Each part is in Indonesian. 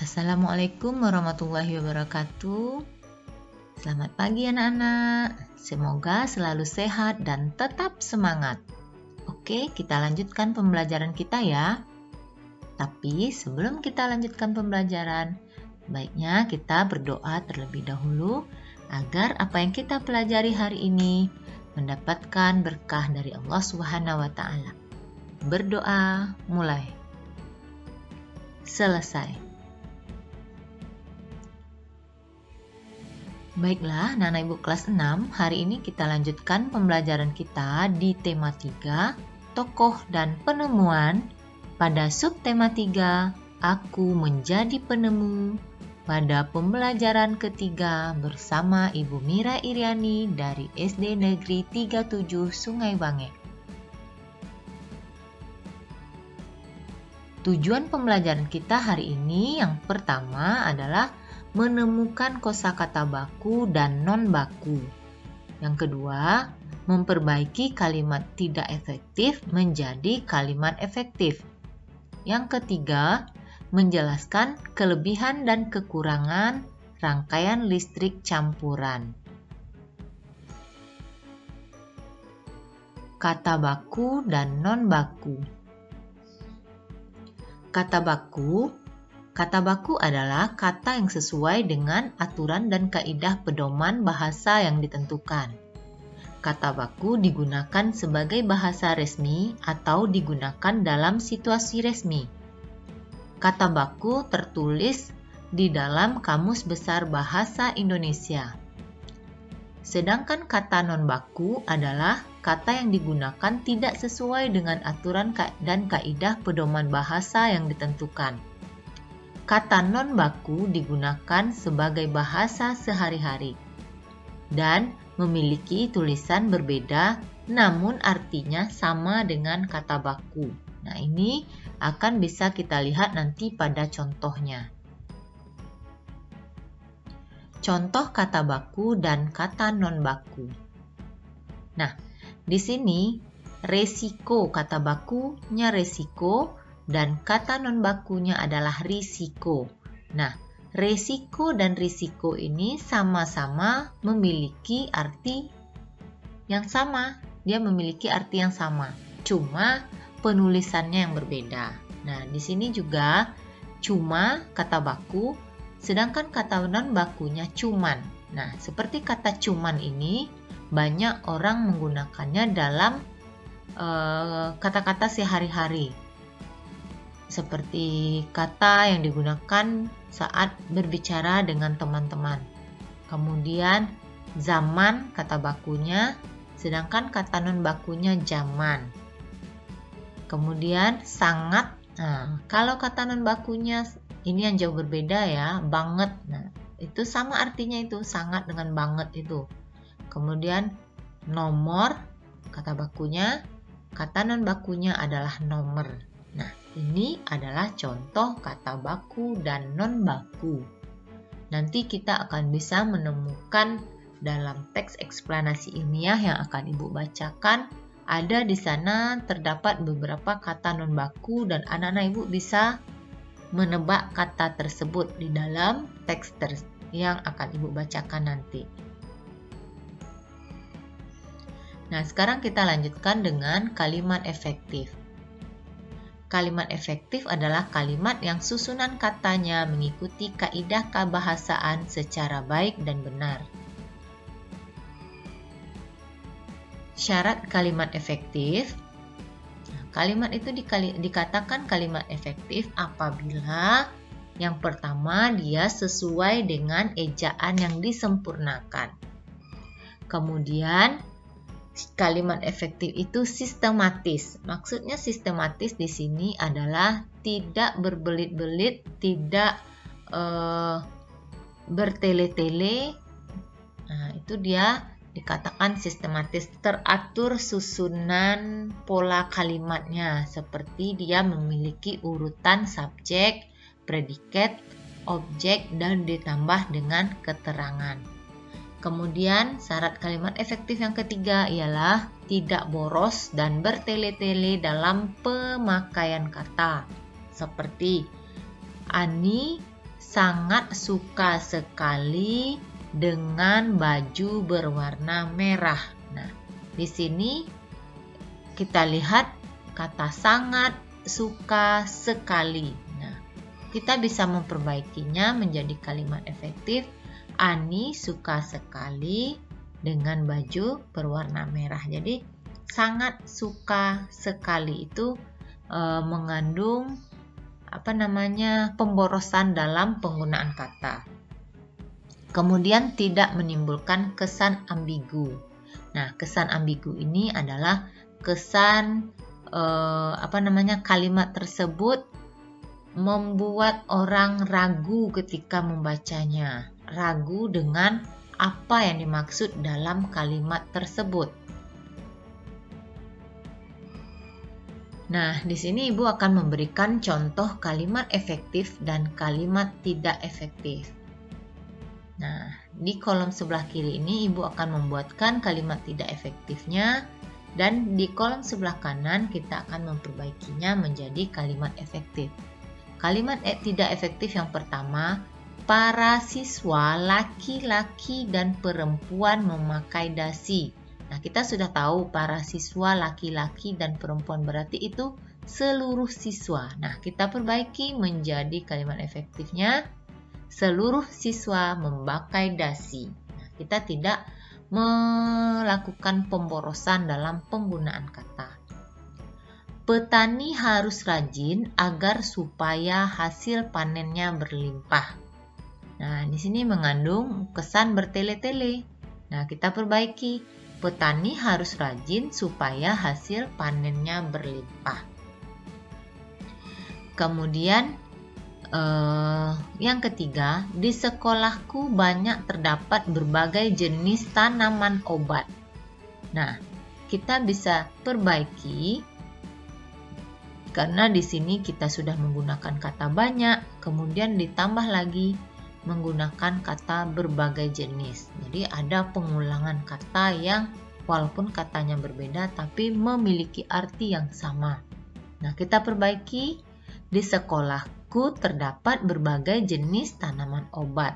Assalamualaikum warahmatullahi wabarakatuh. Selamat pagi anak-anak. Semoga selalu sehat dan tetap semangat. Oke, kita lanjutkan pembelajaran kita ya. Tapi sebelum kita lanjutkan pembelajaran, baiknya kita berdoa terlebih dahulu agar apa yang kita pelajari hari ini mendapatkan berkah dari Allah Subhanahu wa taala. Berdoa mulai. Selesai. Baiklah, anak-anak ibu kelas 6, hari ini kita lanjutkan pembelajaran kita di tema 3, tokoh dan penemuan. Pada subtema 3, aku menjadi penemu. Pada pembelajaran ketiga bersama Ibu Mira Iriani dari SD Negeri 37 Sungai Bange. Tujuan pembelajaran kita hari ini yang pertama adalah menemukan kosakata baku dan non-baku. Yang kedua, memperbaiki kalimat tidak efektif menjadi kalimat efektif. Yang ketiga, menjelaskan kelebihan dan kekurangan rangkaian listrik campuran. Kata baku dan non-baku. Kata baku adalah kata yang sesuai dengan aturan dan kaidah pedoman bahasa yang ditentukan. Kata baku digunakan sebagai bahasa resmi atau digunakan dalam situasi resmi. Kata baku tertulis di dalam Kamus Besar Bahasa Indonesia. Sedangkan kata non-baku adalah kata yang digunakan tidak sesuai dengan aturan dan kaidah pedoman bahasa yang ditentukan. Kata non-baku digunakan sebagai bahasa sehari-hari dan memiliki tulisan berbeda namun artinya sama dengan kata baku. Nah, ini akan bisa kita lihat nanti pada contohnya. Contoh kata baku dan kata non-baku. Nah, di sini resiko, kata bakunya resiko, dan kata non-bakunya adalah risiko. Nah, resiko dan risiko ini sama-sama memiliki arti yang sama. Dia memiliki arti yang sama, cuma penulisannya yang berbeda. Nah, di sini juga cuma kata baku, sedangkan kata non-bakunya cuman. Nah, seperti kata cuman ini, banyak orang menggunakannya dalam kata-kata sehari-hari. Seperti kata yang digunakan saat berbicara dengan teman-teman. Kemudian zaman kata bakunya, sedangkan kata non bakunya zaman. Kemudian sangat. Nah, kalau kata non bakunya ini yang jauh berbeda ya, banget. Nah, itu sama artinya itu, sangat dengan banget itu. Kemudian nomor kata bakunya, kata non bakunya adalah nomor. Nah, ini adalah contoh kata baku dan non-baku. Nanti kita akan bisa menemukan dalam teks eksplanasi ilmiah yang akan Ibu bacakan. Ada di sana terdapat beberapa kata non-baku dan anak-anak Ibu bisa menebak kata tersebut di dalam teks yang akan Ibu bacakan nanti. Nah, sekarang kita lanjutkan dengan kalimat efektif. Kalimat efektif adalah kalimat yang susunan katanya mengikuti kaidah kebahasaan secara baik dan benar. Syarat kalimat efektif. Kalimat itu dikatakan kalimat efektif apabila yang pertama dia sesuai dengan ejaan yang disempurnakan. Kemudian kalimat efektif itu sistematis. Maksudnya sistematis di sini adalah tidak berbelit-belit, tidak bertele-tele. Nah, itu dia dikatakan sistematis, teratur susunan pola kalimatnya, seperti dia memiliki urutan subjek, predikat, objek, dan ditambah dengan keterangan. Kemudian syarat kalimat efektif yang ketiga ialah tidak boros dan bertele-tele dalam pemakaian kata. Seperti Ani sangat suka sekali dengan baju berwarna merah. Nah, di sini kita lihat kata sangat suka sekali. Nah, kita bisa memperbaikinya menjadi kalimat efektif. Ani suka sekali dengan baju berwarna merah. Jadi sangat suka sekali itu mengandung pemborosan dalam penggunaan kata. Kemudian tidak menimbulkan kesan ambigu. Nah, kesan ambigu ini adalah kesan kalimat tersebut membuat orang ragu ketika membacanya, ragu dengan apa yang dimaksud dalam kalimat tersebut. Nah, di sini Ibu akan memberikan contoh kalimat efektif dan kalimat tidak efektif. Nah, di kolom sebelah kiri ini Ibu akan membuatkan kalimat tidak efektifnya, dan di kolom sebelah kanan kita akan memperbaikinya menjadi kalimat efektif. Kalimat tidak efektif yang pertama, para siswa laki-laki dan perempuan memakai dasi. Nah, kita sudah tahu para siswa laki-laki dan perempuan berarti itu seluruh siswa. Nah, kita perbaiki menjadi kalimat efektifnya seluruh siswa memakai dasi. Nah, kita tidak melakukan pemborosan dalam penggunaan kata. Petani harus rajin agar supaya hasil panennya berlimpah. Nah, di sini mengandung kesan bertele-tele. Nah, kita perbaiki. Petani harus rajin supaya hasil panennya berlimpah. Kemudian yang ketiga, di sekolahku banyak terdapat berbagai jenis tanaman obat. Nah, kita bisa perbaiki karena di sini kita sudah menggunakan kata banyak, kemudian ditambah lagi menggunakan kata berbagai jenis. Jadi ada pengulangan kata yang walaupun katanya berbeda tapi memiliki arti yang sama. Nah, kita perbaiki. Di sekolahku terdapat berbagai jenis tanaman obat.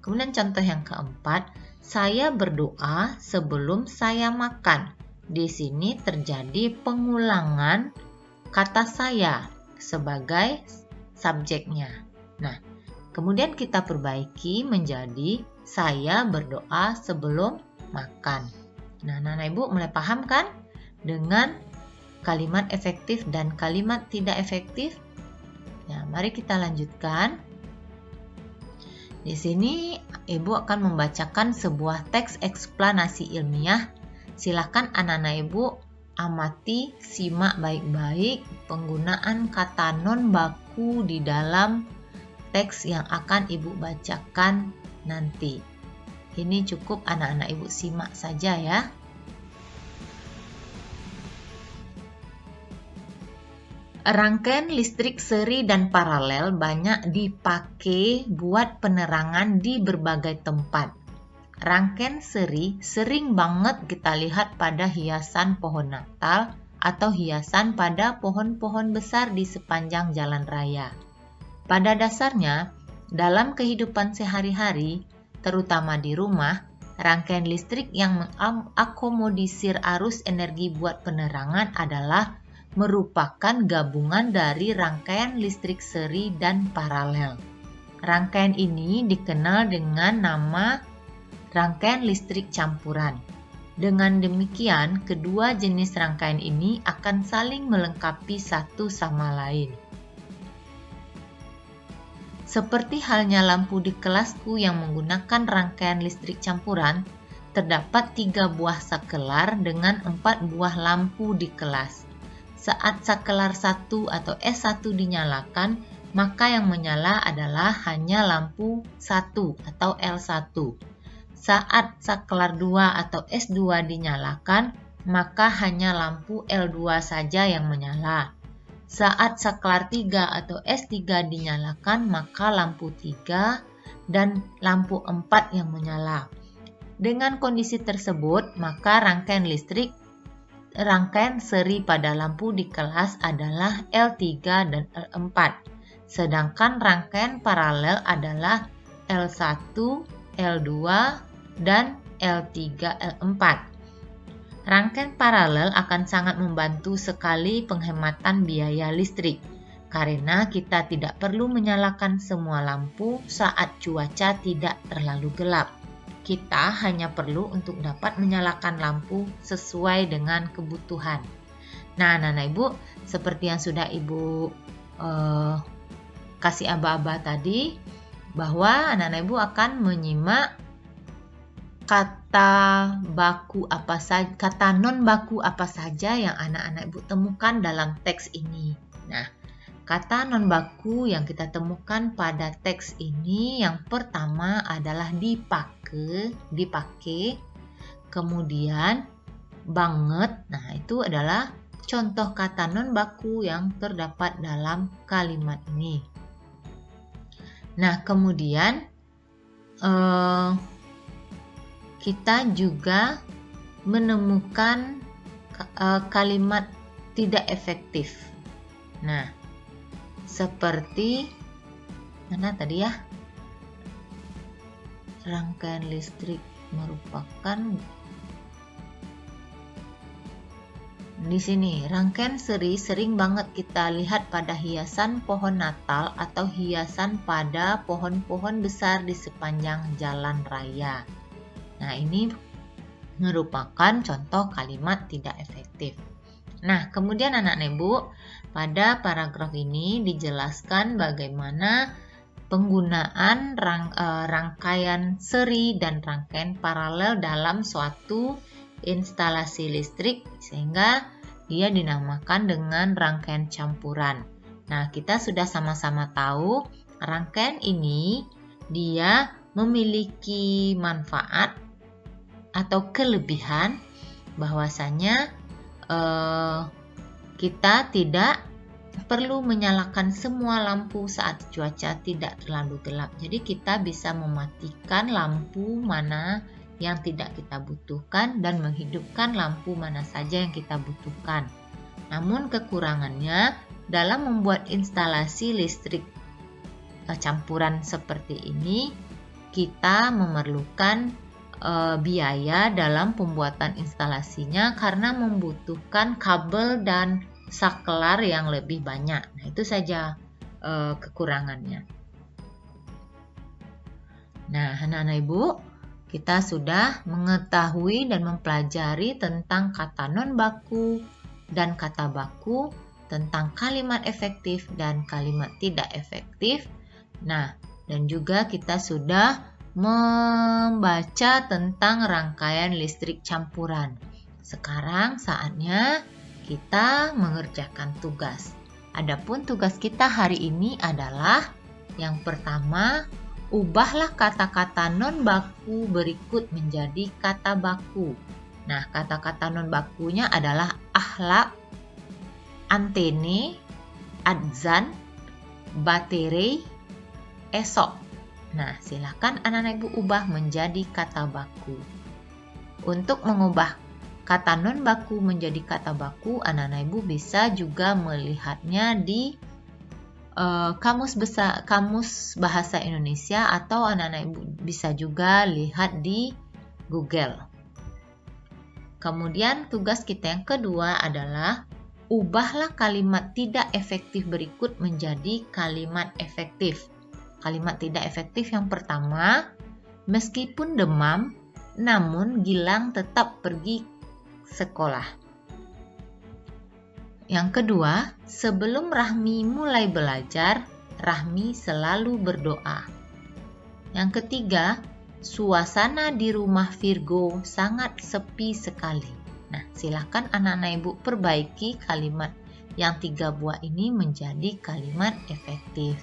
Kemudian contoh yang keempat, saya berdoa sebelum saya makan. Di sini terjadi pengulangan kata saya sebagai subjeknya. Nah, kemudian kita perbaiki menjadi saya berdoa sebelum makan. Nah, anak-anak Ibu mulai paham kan dengan kalimat efektif dan kalimat tidak efektif? Ya, mari kita lanjutkan. Di sini Ibu akan membacakan sebuah teks eksplanasi ilmiah. Silakan anak-anak Ibu amati, simak baik-baik penggunaan kata non baku di dalam teks yang akan Ibu bacakan nanti. Ini cukup anak-anak Ibu simak saja ya. Rangkaian listrik seri dan paralel banyak dipakai buat penerangan di berbagai tempat. Rangkaian seri sering banget kita lihat pada hiasan pohon Natal atau hiasan pada pohon-pohon besar di sepanjang jalan raya. Pada dasarnya, dalam kehidupan sehari-hari, terutama di rumah, rangkaian listrik yang mengakomodisir arus energi buat penerangan adalah merupakan gabungan dari rangkaian listrik seri dan paralel. Rangkaian ini dikenal dengan nama rangkaian listrik campuran. Dengan demikian, kedua jenis rangkaian ini akan saling melengkapi satu sama lain. Seperti halnya lampu di kelasku yang menggunakan rangkaian listrik campuran, terdapat 3 buah sakelar dengan 4 buah lampu di kelas. Saat sakelar 1 atau S1 dinyalakan, maka yang menyala adalah hanya lampu 1 atau L1. Saat sakelar 2 atau S2 dinyalakan, maka hanya lampu L2 saja yang menyala. Saat sakelar 3 atau S3 dinyalakan, maka lampu 3 dan lampu 4 yang menyala. Dengan kondisi tersebut, maka rangkaian seri pada lampu di kelas adalah L3 dan L4. Sedangkan rangkaian paralel adalah L1, L2, dan L3, L4. Rangkaian paralel akan sangat membantu sekali penghematan biaya listrik, karena kita tidak perlu menyalakan semua lampu saat cuaca tidak terlalu gelap. Kita hanya perlu untuk dapat menyalakan lampu sesuai dengan kebutuhan. Nah, anak-anak Ibu, seperti yang sudah Ibu kasih aba-aba tadi, bahwa anak-anak Ibu akan menyimak kata non baku apa saja yang anak-anak Ibu temukan dalam teks ini. Nah, kata non baku yang kita temukan pada teks ini yang pertama adalah dipakai, kemudian banget. Nah, itu adalah contoh kata non baku yang terdapat dalam kalimat ini. Nah, kemudian kita juga menemukan kalimat tidak efektif. Nah, seperti mana tadi ya? Rangkaian listrik merupakan, di sini rangkaian seri sering banget kita lihat pada hiasan pohon Natal atau hiasan pada pohon-pohon besar di sepanjang jalan raya. Nah, ini merupakan contoh kalimat tidak efektif. Nah, kemudian anak-anak Ibu, pada paragraf ini dijelaskan bagaimana penggunaan rangkaian seri dan rangkaian paralel dalam suatu instalasi listrik, sehingga dia dinamakan dengan rangkaian campuran. Nah, kita sudah sama-sama tahu rangkaian ini dia memiliki manfaat atau kelebihan, bahwasanya kita tidak perlu menyalakan semua lampu saat cuaca tidak terlalu gelap. Jadi kita bisa mematikan lampu mana yang tidak kita butuhkan dan menghidupkan lampu mana saja yang kita butuhkan. Namun kekurangannya dalam membuat instalasi listrik campuran seperti ini, kita memerlukan biaya dalam pembuatan instalasinya karena membutuhkan kabel dan saklar yang lebih banyak. Nah, itu saja kekurangannya. Nah, anak-anak Ibu, kita sudah mengetahui dan mempelajari tentang kata non baku dan kata baku, tentang kalimat efektif dan kalimat tidak efektif. Nah, dan juga kita sudah membaca tentang rangkaian listrik campuran. Sekarang saatnya kita mengerjakan tugas. Adapun tugas kita hari ini adalah yang pertama, ubahlah kata-kata non baku berikut menjadi kata baku. Nah, kata-kata non bakunya adalah akhlak, antene, adzan, baterai, esok. Nah, silakan anak-anak Ibu ubah menjadi kata baku. Untuk mengubah kata non baku menjadi kata baku, anak-anak Ibu bisa juga melihatnya di kamus bahasa Indonesia, atau anak-anak Ibu bisa juga lihat di Google. Kemudian tugas kita yang kedua adalah ubahlah kalimat tidak efektif berikut menjadi kalimat efektif. Kalimat tidak efektif yang pertama, meskipun demam, namun Gilang tetap pergi sekolah. Yang kedua, sebelum Rahmi mulai belajar, Rahmi selalu berdoa. Yang ketiga, suasana di rumah Virgo sangat sepi sekali. Nah, silakan anak-anak Ibu perbaiki kalimat yang 3 buah ini menjadi kalimat efektif.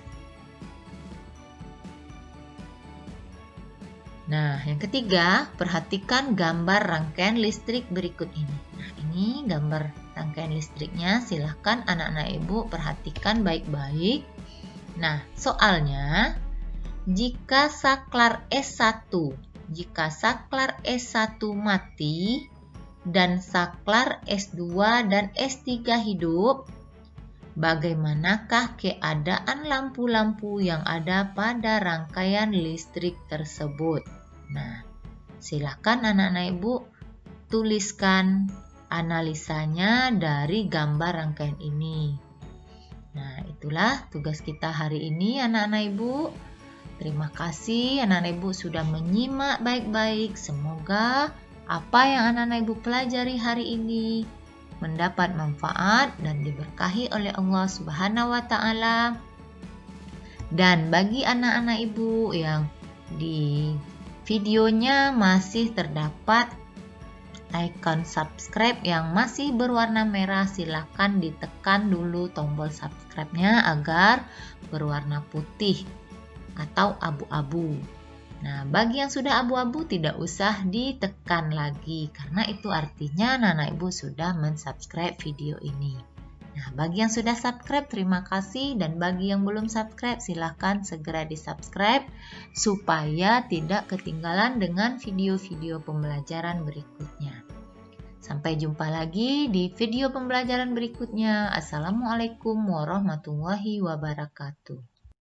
Nah, yang ketiga, perhatikan gambar rangkaian listrik berikut ini. Nah, ini gambar rangkaian listriknya, silahkan anak-anak Ibu perhatikan baik-baik. Nah, soalnya, jika saklar S1 mati dan saklar S2 dan S3 hidup, bagaimanakah keadaan lampu-lampu yang ada pada rangkaian listrik tersebut? Nah, silakan anak-anak Ibu tuliskan analisanya dari gambar rangkaian ini. Nah, itulah tugas kita hari ini anak-anak Ibu. Terima kasih anak-anak Ibu sudah menyimak baik-baik. Semoga apa yang anak-anak Ibu pelajari hari ini mendapat manfaat dan diberkahi oleh Allah Subhanahu wa taala. Dan bagi anak-anak Ibu yang di videonya masih terdapat icon subscribe yang masih berwarna merah, silakan ditekan dulu tombol subscribe-nya agar berwarna putih atau abu-abu. Nah, bagi yang sudah abu-abu tidak usah ditekan lagi karena itu artinya anak-anak Ibu sudah mensubscribe video ini. Nah, bagi yang sudah subscribe terima kasih, dan bagi yang belum subscribe silahkan segera di-subscribe supaya tidak ketinggalan dengan video-video pembelajaran berikutnya. Sampai jumpa lagi di video pembelajaran berikutnya. Assalamualaikum warahmatullahi wabarakatuh.